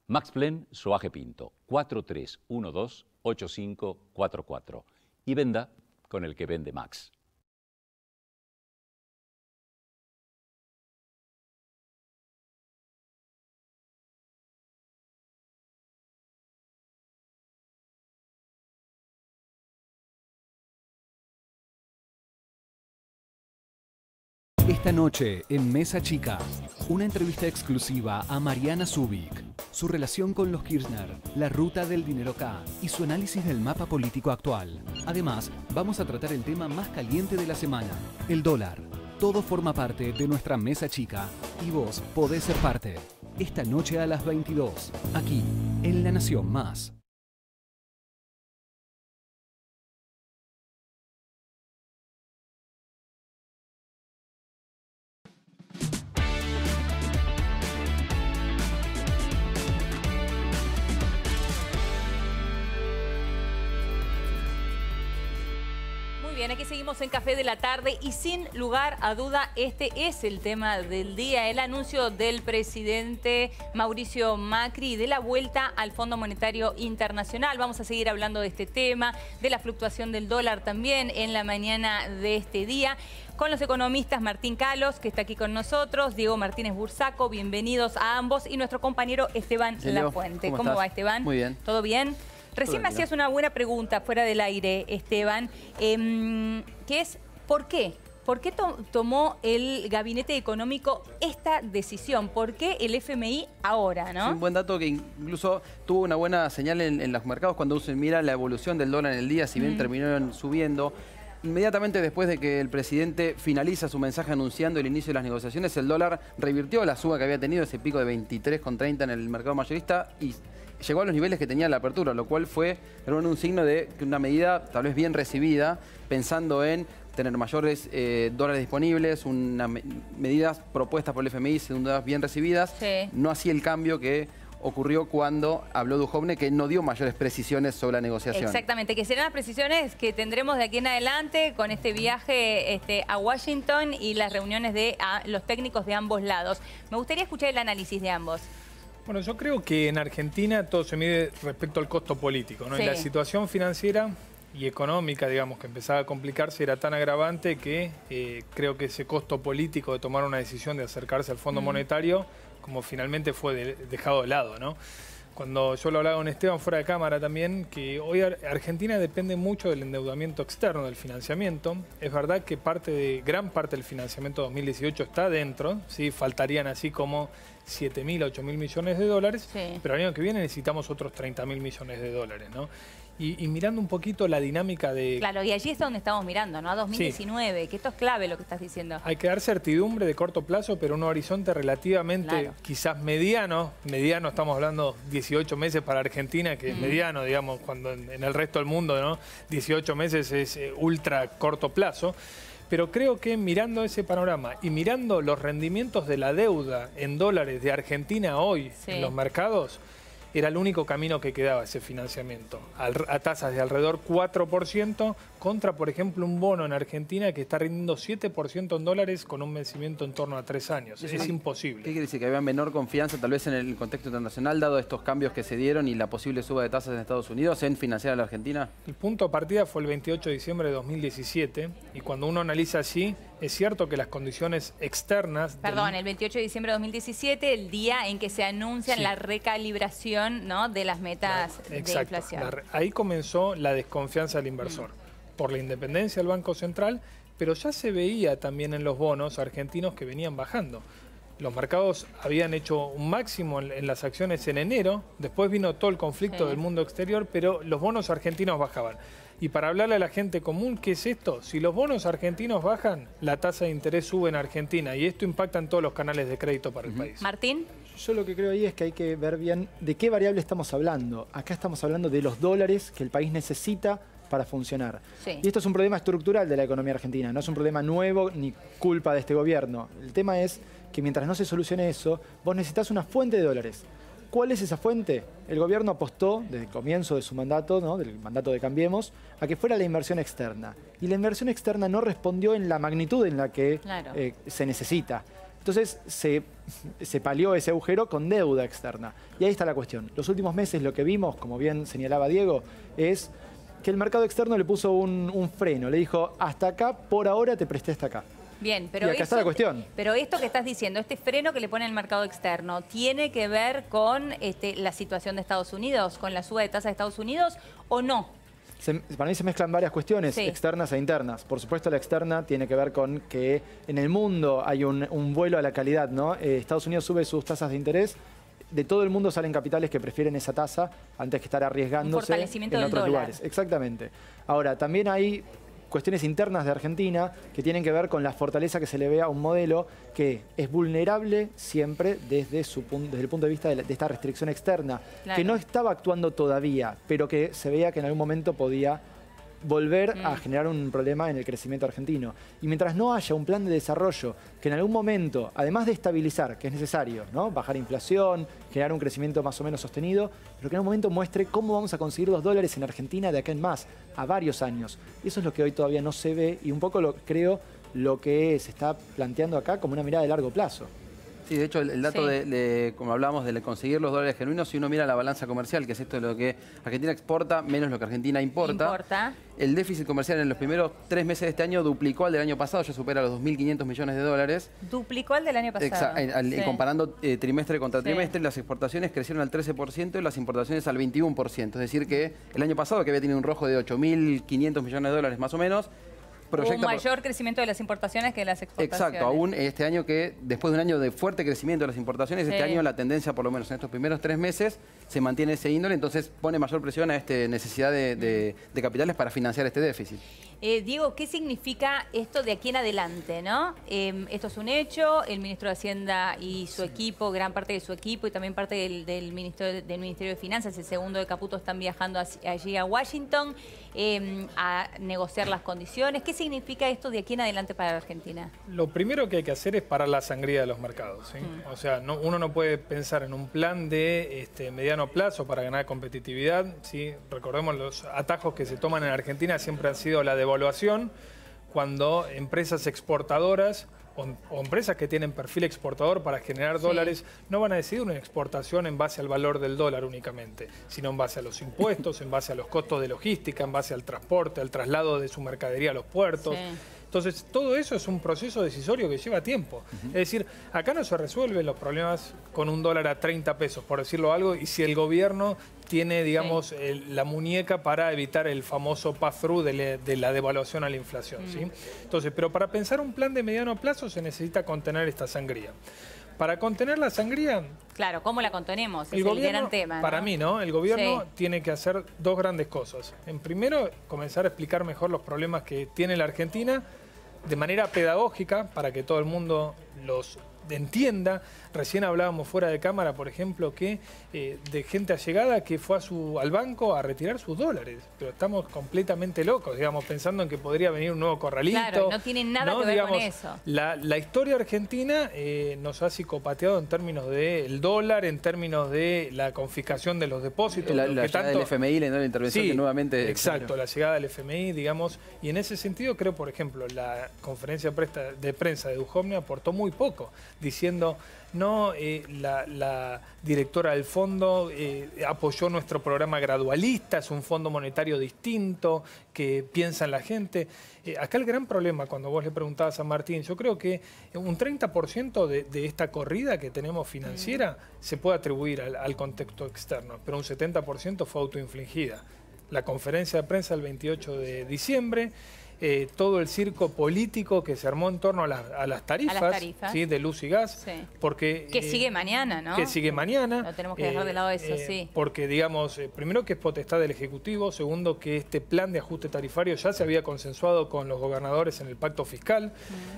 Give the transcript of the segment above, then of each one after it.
Max Plan Soaje Pinto, 4312-8544. Y venda con el que vende Max. Esta noche en Mesa Chica, una entrevista exclusiva a Mariana Zubik, su relación con los Kirchner, la ruta del dinero K y su análisis del mapa político actual. Además, vamos a tratar el tema más caliente de la semana, el dólar. Todo forma parte de nuestra Mesa Chica y vos podés ser parte. Esta noche a las 22, aquí, en La Nación Más. Bien, aquí seguimos en Café de la Tarde y sin lugar a duda este es el tema del día, el anuncio del presidente Mauricio Macri de la vuelta al Fondo Monetario Internacional. Vamos a seguir hablando de este tema, de la fluctuación del dólar también en la mañana de este día, con los economistas Martín Calos, que está aquí con nosotros, Diego Martínez Bursaco, bienvenidos a ambos, y nuestro compañero Esteban Lafuente. ¿Cómo va, Esteban? Muy bien. ¿Todo bien? Recién me hacías una buena pregunta fuera del aire, Esteban, que es ¿por qué? ¿Por qué tomó el Gabinete Económico esta decisión? ¿Por qué el FMI ahora, no? Es un buen dato que incluso tuvo una buena señal en los mercados cuando se mira la evolución del dólar en el día, si bien terminaron subiendo. Inmediatamente después de que el presidente finaliza su mensaje anunciando el inicio de las negociaciones, el dólar revirtió la suba que había tenido, ese pico de 23,30 en el mercado mayorista, y llegó a los niveles que tenía la apertura, lo cual fue un signo de que una medida tal vez bien recibida, pensando en tener mayores dólares disponibles, medidas propuestas por el FMI, sin dudas bien recibidas. Sí. No así el cambio que ocurrió cuando habló Duhovne, que no dio mayores precisiones sobre la negociación. Exactamente, que serán las precisiones que tendremos de aquí en adelante con este viaje a Washington y las reuniones de los técnicos de ambos lados. Me gustaría escuchar el análisis de ambos. Bueno, yo creo que en Argentina todo se mide respecto al costo político, ¿no? Sí. Y la situación financiera y económica, digamos, que empezaba a complicarse, era tan agravante que creo que ese costo político de tomar una decisión de acercarse al Fondo Monetario, como finalmente fue dejado de lado, ¿no? Cuando yo lo hablaba con Esteban fuera de cámara también, que hoy Argentina depende mucho del endeudamiento externo, del financiamiento. Es verdad que gran parte del financiamiento 2018 está dentro, ¿sí? Faltarían así como 7.000 a 8.000 millones de dólares, sí. Pero el año que viene necesitamos otros 30.000 millones de dólares, ¿no? Y mirando un poquito la dinámica de... Claro, y allí es donde estamos mirando, ¿no? A 2019, sí. Que esto es clave lo que estás diciendo. Hay que dar certidumbre de corto plazo, pero un horizonte relativamente quizás mediano. Mediano, estamos hablando 18 meses para Argentina, que es mediano, digamos, cuando en el resto del mundo, ¿no? 18 meses es ultra corto plazo. Pero creo que mirando ese panorama y mirando los rendimientos de la deuda en dólares de Argentina hoy en los mercados, era el único camino que quedaba ese financiamiento, a tasas de alrededor 4%, contra, por ejemplo, un bono en Argentina que está rindiendo 7% en dólares con un vencimiento en torno a 3 años. Es imposible. ¿Qué quiere decir? Que había menor confianza, tal vez en el contexto internacional, dado estos cambios que se dieron y la posible suba de tasas en Estados Unidos, en financiar a la Argentina. El punto de partida fue el 28 de diciembre de 2017, y cuando uno analiza así, es cierto que las condiciones externas... Perdón, el 28 de diciembre de 2017, el día en que se anuncia la recalibración, ¿no? De las metas de inflación. Ahí comenzó la desconfianza del inversor, por la independencia del Banco Central, pero ya se veía también en los bonos argentinos que venían bajando. Los mercados habían hecho un máximo en las acciones en enero, después vino todo el conflicto del mundo exterior, pero los bonos argentinos bajaban. Y para hablarle a la gente común, ¿qué es esto? Si los bonos argentinos bajan, la tasa de interés sube en Argentina, y esto impacta en todos los canales de crédito para el país. Martín. Yo lo que creo ahí es que hay que ver bien de qué variable estamos hablando. Acá estamos hablando de los dólares que el país necesita para funcionar. Sí. Y esto es un problema estructural de la economía argentina, no es un problema nuevo ni culpa de este gobierno. El tema es que mientras no se solucione eso, vos necesitas una fuente de dólares. ¿Cuál es esa fuente? El gobierno apostó desde el comienzo de su mandato, ¿no? Del mandato de Cambiemos, a que fuera la inversión externa. Y la inversión externa no respondió en la magnitud en la que se necesita. Entonces se palió ese agujero con deuda externa. Y ahí está la cuestión. Los últimos meses lo que vimos, como bien señalaba Diego, es que el mercado externo le puso un freno. Le dijo, hasta acá, por ahora te presté hasta acá. Bien, pero y acá está la cuestión. Pero esto que estás diciendo, este freno que le pone el mercado externo, ¿tiene que ver con la situación de Estados Unidos, con la suba de tasa de Estados Unidos o no? Para mí se mezclan varias cuestiones, externas e internas. Por supuesto, la externa tiene que ver con que en el mundo hay un vuelo a la calidad, ¿no? Estados Unidos sube sus tasas de interés. De todo el mundo salen capitales que prefieren esa tasa antes que estar arriesgándose en otros lugares. Exactamente. Ahora, también hay cuestiones internas de Argentina que tienen que ver con la fortaleza que se le ve a un modelo que es vulnerable siempre desde el punto de vista de esta restricción externa, que no estaba actuando todavía, pero que se veía que en algún momento podía volver a generar un problema en el crecimiento argentino. Y mientras no haya un plan de desarrollo que en algún momento, además de estabilizar, que es necesario, ¿no? Bajar inflación, generar un crecimiento más o menos sostenido, pero que en algún momento muestre cómo vamos a conseguir los dólares en Argentina de acá en más, a varios años. Y eso es lo que hoy todavía no se ve y un poco creo lo que se está planteando acá como una mirada de largo plazo. Sí, de hecho, el dato como hablábamos, de conseguir los dólares genuinos, si uno mira la balanza comercial, que es esto de lo que Argentina exporta menos lo que Argentina importa. El déficit comercial en los primeros 3 meses de este año duplicó al del año pasado, ya supera los 2.500 millones de dólares. Duplicó al del año pasado. Comparando trimestre contra trimestre, las exportaciones crecieron al 13% y las importaciones al 21%. Es decir que el año pasado, que había tenido un rojo de 8.500 millones de dólares más o menos, un mayor crecimiento de las importaciones que de las exportaciones. Exacto, aún este año que, después de un año de fuerte crecimiento de las importaciones, este año la tendencia, por lo menos en estos primeros 3 meses, se mantiene ese índole, entonces pone mayor presión a esta necesidad de capitales para financiar este déficit. Diego, ¿qué significa esto de aquí en adelante, no? Esto es un hecho, el ministro de Hacienda y su equipo, gran parte de su equipo y también parte del Ministerio de Finanzas, el segundo de Caputo, están viajando allí a Washington a negociar las condiciones. ¿Qué significa esto de aquí en adelante para la Argentina? Lo primero que hay que hacer es parar la sangría de los mercados, ¿sí? O sea, uno no puede pensar en un plan de mediano plazo para ganar competitividad, ¿sí? Recordemos los atajos que se toman en Argentina siempre han sido la devaluación, cuando empresas exportadoras o empresas que tienen perfil exportador para generar dólares no van a decidir una exportación en base al valor del dólar únicamente, sino en base a los impuestos, en base a los costos de logística, en base al transporte, al traslado de su mercadería a los puertos. Entonces, todo eso es un proceso decisorio que lleva tiempo. Es decir, acá no se resuelven los problemas con un dólar a 30 pesos, por decirlo algo, y si el gobierno tiene, digamos, la muñeca para evitar el famoso pass-through de la devaluación a la inflación, ¿sí? Entonces, pero para pensar un plan de mediano plazo se necesita contener esta sangría. Para contener la sangría... Claro, ¿cómo la contenemos? Es el gran tema, ¿no? Para mí, ¿no? El gobierno tiene que hacer 2 grandes cosas. En primero, comenzar a explicar mejor los problemas que tiene la Argentina de manera pedagógica para que todo el mundo los entienda. Recién hablábamos fuera de cámara, por ejemplo, que de gente allegada que fue al banco a retirar sus dólares. Pero estamos completamente locos, digamos, pensando en que podría venir un nuevo corralito. Claro, no tiene nada que ver con eso. La historia argentina nos ha psicopateado en términos del dólar, en términos de la confiscación de los depósitos. La llegada del FMI, la intervención que nuevamente... Exacto, la llegada del FMI, digamos. Y en ese sentido creo, por ejemplo, la conferencia de prensa de Duhovne aportó muy poco, diciendo... No, la directora del fondo apoyó nuestro programa gradualista, es un fondo monetario distinto, que piensa en la gente. Acá el gran problema, cuando vos le preguntabas a Martín, yo creo que un 30% de esta corrida que tenemos financiera se puede atribuir al contexto externo, pero un 70% fue autoinfligida. La conferencia de prensa el 28 de diciembre... todo el circo político que se armó en torno a las tarifas, ¿sí? De luz y gas. Porque, que sigue mañana, ¿no? Que sigue mañana. No tenemos que dejar de lado eso, Porque, digamos, primero que es potestad del Ejecutivo, segundo que este plan de ajuste tarifario ya se había consensuado con los gobernadores en el pacto fiscal,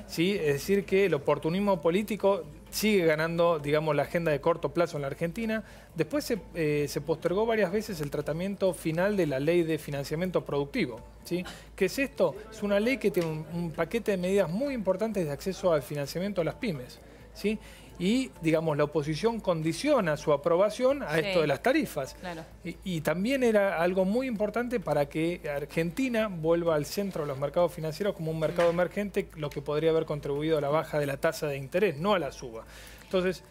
¿sí? Es decir, que el oportunismo político sigue ganando, digamos, la agenda de corto plazo en la Argentina. Después se postergó varias veces el tratamiento final de la ley de financiamiento productivo, ¿sí? ¿Qué es esto? Es una ley que tiene un paquete de medidas muy importantes de acceso al financiamiento a las pymes, ¿sí? y, digamos, la oposición condiciona su aprobación a esto de las tarifas. Claro. Y también era algo muy importante para que Argentina vuelva al centro de los mercados financieros como un mercado emergente, lo que podría haber contribuido a la baja de la tasa de interés, no a la suba. Entonces,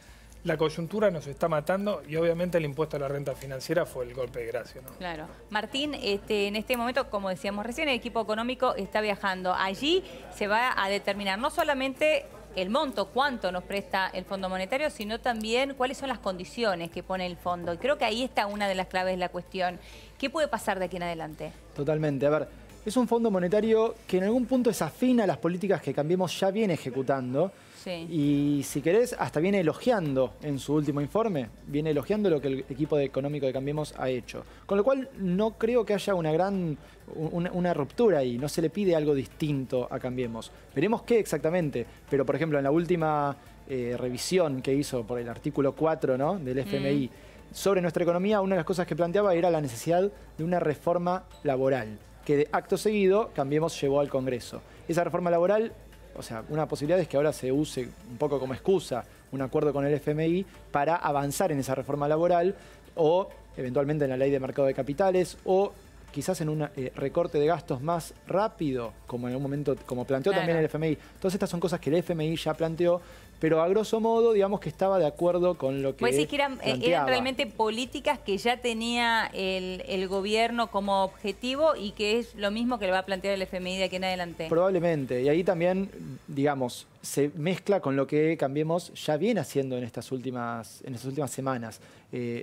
la coyuntura nos está matando y obviamente el impuesto a la renta financiera fue el golpe de gracia, ¿no? Claro. Martín, en este momento, como decíamos recién, el equipo económico está viajando. Allí se va a determinar no solamente el monto, cuánto nos presta el Fondo Monetario, sino también cuáles son las condiciones que pone el fondo. Y creo que ahí está una de las claves de la cuestión. ¿Qué puede pasar de aquí en adelante? Totalmente. A ver, es un Fondo Monetario que en algún punto es afín a las políticas que Cambiemos ya viene ejecutando. Sí. Y si querés, hasta viene elogiando en su último informe, viene elogiando lo que el equipo económico de Cambiemos ha hecho. Con lo cual no creo que haya una ruptura ahí, no se le pide algo distinto a Cambiemos. Veremos qué exactamente, pero por ejemplo en la última revisión que hizo por el artículo 4, ¿no?, del FMI sobre nuestra economía, una de las cosas que planteaba era la necesidad de una reforma laboral, que de acto seguido Cambiemos llevó al Congreso. Esa reforma laboral, o sea, una posibilidad es que ahora se use un poco como excusa un acuerdo con el FMI para avanzar en esa reforma laboral o eventualmente en la ley de mercado de capitales o quizás en un recorte de gastos más rápido, como en algún momento, como planteó también el FMI. Todas estas son cosas que el FMI ya planteó, pero a grosso modo, digamos que estaba de acuerdo con lo que ¿Puedes decir que eran planteaba. realmente políticas que ya tenía el gobierno como objetivo y que es lo mismo que le va a plantear el FMI de aquí en adelante? Probablemente, y ahí también, digamos, se mezcla con lo que Cambiemos ya viene haciendo en estas últimas semanas.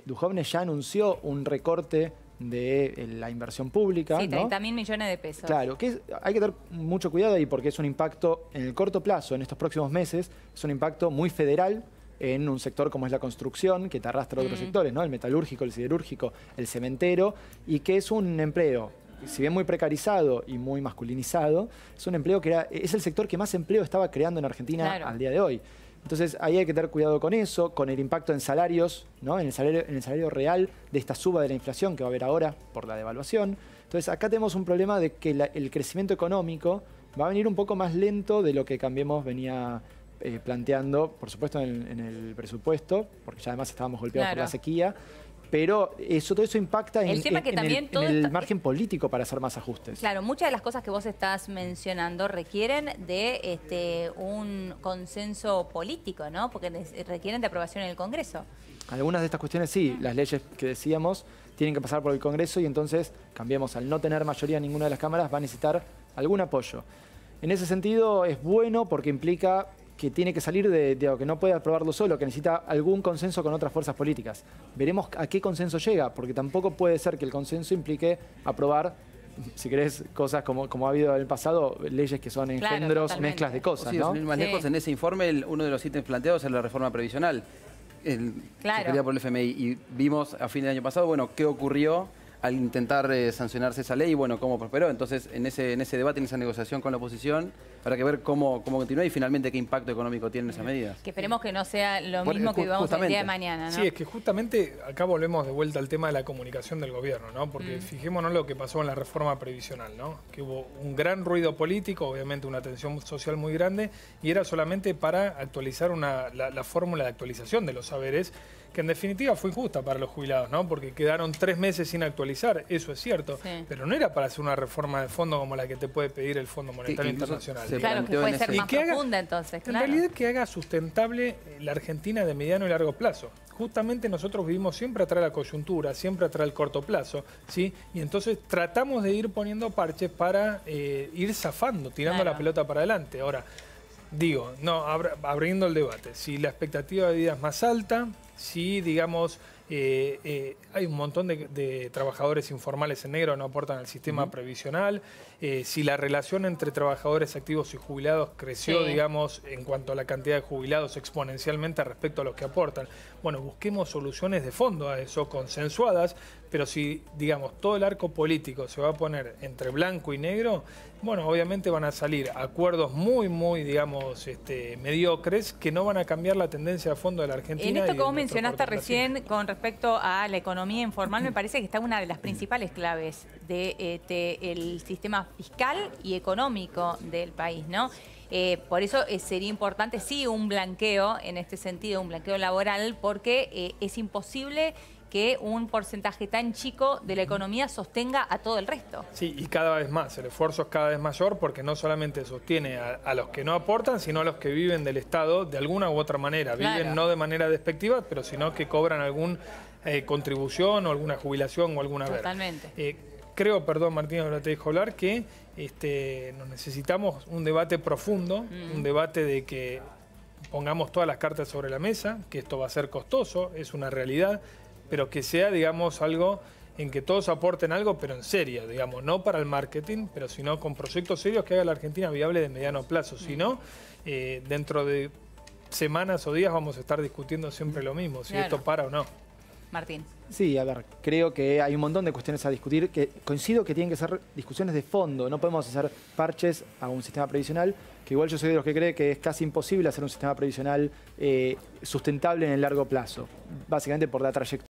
Duhovne ya anunció un recorte de la inversión pública. Sí, 30.000 ¿no? millones de pesos. Claro, que hay que tener mucho cuidado ahí porque es un impacto en el corto plazo, en estos próximos meses, es un impacto muy federal en un sector como es la construcción, que te arrastra a otros sectores, ¿no? El metalúrgico, el siderúrgico, el cementero, y que es un empleo, si bien muy precarizado y muy masculinizado, es un empleo que es el sector que más empleo estaba creando en Argentina al día de hoy. Entonces ahí hay que tener cuidado con eso, con el impacto en salarios, ¿no? en el salario real de esta suba de la inflación que va a haber ahora por la devaluación. Entonces acá tenemos un problema de que el crecimiento económico va a venir un poco más lento de lo que Cambiemos venía planteando, por supuesto en el presupuesto, porque ya además estábamos golpeados por la sequía. Pero todo eso impacta en el margen político para hacer más ajustes. Claro, muchas de las cosas que vos estás mencionando requieren de un consenso político, ¿no? Porque requieren de aprobación en el Congreso. Algunas de estas cuestiones sí, las leyes que decíamos tienen que pasar por el Congreso y entonces Cambiemos, al no tener mayoría en ninguna de las cámaras, va a necesitar algún apoyo. En ese sentido es bueno porque implica que tiene que salir de que no puede aprobarlo solo, que necesita algún consenso con otras fuerzas políticas. Veremos a qué consenso llega, porque tampoco puede ser que el consenso implique aprobar, si querés, cosas como ha habido en el pasado, leyes que son engendros, mezclas de cosas, ¿no? Sin ir más lejos, en ese informe uno de los ítems planteados es la reforma previsional, sugerida por el FMI, y vimos a fin del año pasado, bueno, qué ocurrió al intentar sancionarse esa ley y bueno, cómo prosperó. Entonces, en ese debate, en esa negociación con la oposición, habrá que ver cómo continúa y finalmente qué impacto económico tienen esas medidas. Que esperemos que no sea lo mismo que vivamos el día de mañana, ¿no? Sí, es que justamente acá volvemos de vuelta al tema de la comunicación del gobierno, ¿no? Porque fijémonos lo que pasó en la reforma previsional, ¿no? Que hubo un gran ruido político, obviamente una tensión social muy grande, y era solamente para actualizar la fórmula de actualización de los saberes, que en definitiva fue injusta para los jubilados, ¿no? Porque quedaron 3 meses sin actualizar, eso es cierto, pero no era para hacer una reforma de fondo como la que te puede pedir el Fondo Monetario Internacional. Claro, que puede ser más profunda entonces, claro. En realidad que haga sustentable la Argentina de mediano y largo plazo. Justamente nosotros vivimos siempre atrás de la coyuntura, siempre atrás del corto plazo, ¿sí? Y entonces tratamos de ir poniendo parches para ir zafando, tirando la pelota para adelante. Ahora, digo, no, abriendo el debate, si la expectativa de vida es más alta, si, digamos, hay un montón de trabajadores informales en negro que no aportan al sistema previsional, si la relación entre trabajadores activos y jubilados creció, digamos, en cuanto a la cantidad de jubilados exponencialmente respecto a los que aportan. Bueno, busquemos soluciones de fondo a eso, consensuadas, pero si, digamos, todo el arco político se va a poner entre blanco y negro, bueno, obviamente van a salir acuerdos muy, digamos, mediocres que no van a cambiar la tendencia de fondo de la Argentina. En esto que vos mencionaste recién con respecto respecto a la economía informal, me parece que está una de las principales claves del sistema fiscal y económico del país, ¿no? Por eso sería importante, sí, un blanqueo en este sentido, un blanqueo laboral, porque es imposible que un porcentaje tan chico de la economía sostenga a todo el resto. Sí, y cada vez más, el esfuerzo es cada vez mayor porque no solamente sostiene a los que no aportan, sino a los que viven del Estado de alguna u otra manera. Claro. Viven no de manera despectiva, pero sino que cobran alguna contribución o alguna jubilación o alguna verga. Totalmente. Creo, perdón Martín, ahora te dejo hablar, que nos necesitamos un debate profundo, un debate de que pongamos todas las cartas sobre la mesa, que esto va a ser costoso, es una realidad, pero que sea, digamos, algo en que todos aporten algo, pero en serio, digamos, no para el marketing, pero sino con proyectos serios que haga la Argentina viable de mediano plazo. Si no, dentro de semanas o días vamos a estar discutiendo siempre lo mismo, si esto para o no. Martín. Sí, a ver, creo que hay un montón de cuestiones a discutir, que coincido que tienen que ser discusiones de fondo, no podemos hacer parches a un sistema previsional, que igual yo soy de los que cree que es casi imposible hacer un sistema previsional sustentable en el largo plazo, básicamente por la trayectoria